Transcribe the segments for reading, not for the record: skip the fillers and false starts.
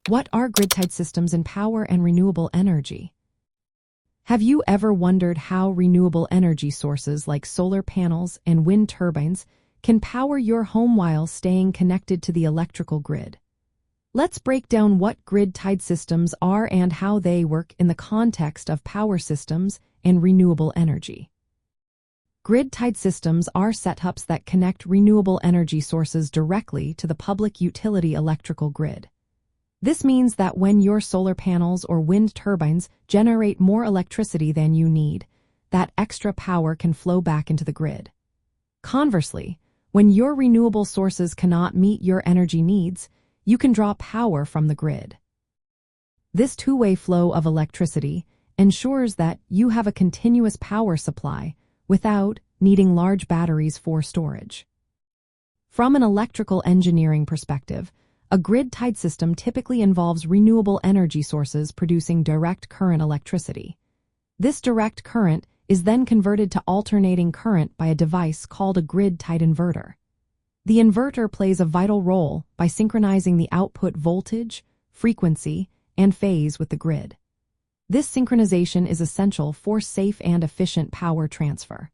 What are grid-tied systems in power and renewable energy? Have you ever wondered how renewable energy sources like solar panels and wind turbines can power your home while staying connected to the electrical grid? Let's break down what grid-tied systems are and how they work in the context of power systems and renewable energy. Grid-tied systems are setups that connect renewable energy sources directly to the public utility electrical grid. This means that when your solar panels or wind turbines generate more electricity than you need, that extra power can flow back into the grid. Conversely, when your renewable sources cannot meet your energy needs, you can draw power from the grid. This two-way flow of electricity ensures that you have a continuous power supply without needing large batteries for storage. From an electrical engineering perspective, a grid-tied system typically involves renewable energy sources producing direct current electricity. This direct current is then converted to alternating current by a device called a grid-tied inverter. The inverter plays a vital role by synchronizing the output voltage, frequency, and phase with the grid. This synchronization is essential for safe and efficient power transfer.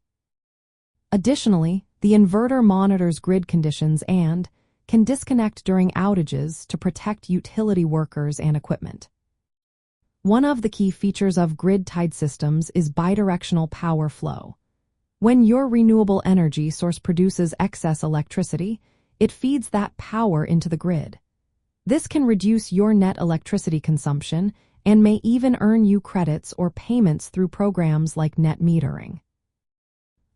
Additionally, the inverter monitors grid conditions and can disconnect during outages to protect utility workers and equipment. One of the key features of grid-tied systems is bidirectional power flow. When your renewable energy source produces excess electricity, it feeds that power into the grid. This can reduce your net electricity consumption and may even earn you credits or payments through programs like net metering.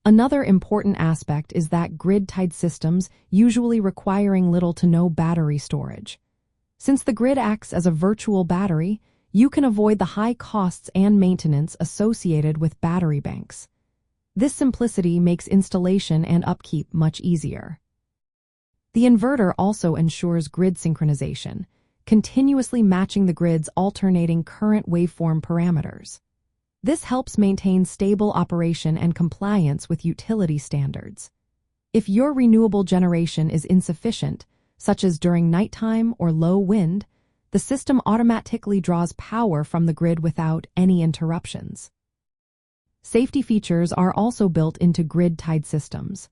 Another important aspect is that grid-tied systems usually requiring little to no battery storage. Since the grid acts as a virtual battery, you can avoid the high costs and maintenance associated with battery banks. This simplicity makes installation and upkeep much easier. The inverter also ensures grid synchronization, continuously matching the grid's alternating current waveform parameters. This helps maintain stable operation and compliance with utility standards. If your renewable generation is insufficient, such as during nighttime or low wind, the system automatically draws power from the grid without any interruptions. Safety features are also built into grid-tied systems.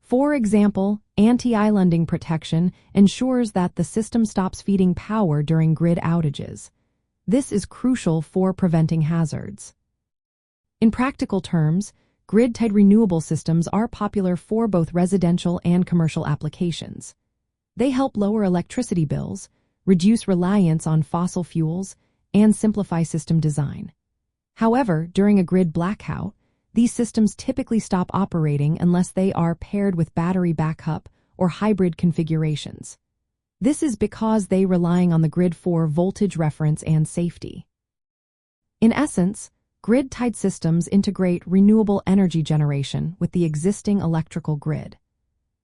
For example, anti-islanding protection ensures that the system stops feeding power during grid outages. This is crucial for preventing hazards. In practical terms, grid-tied renewable systems are popular for both residential and commercial applications. They help lower electricity bills, reduce reliance on fossil fuels, and simplify system design. However, during a grid blackout, these systems typically stop operating unless they are paired with battery backup or hybrid configurations. This is because they rely on the grid for voltage reference and safety. In essence, grid-tied systems integrate renewable energy generation with the existing electrical grid.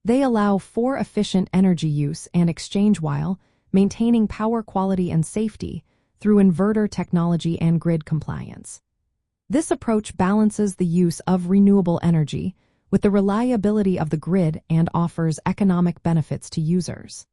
They allow for efficient energy use and exchange while maintaining power quality and safety through inverter technology and grid compliance. This approach balances the use of renewable energy with the reliability of the grid and offers economic benefits to users.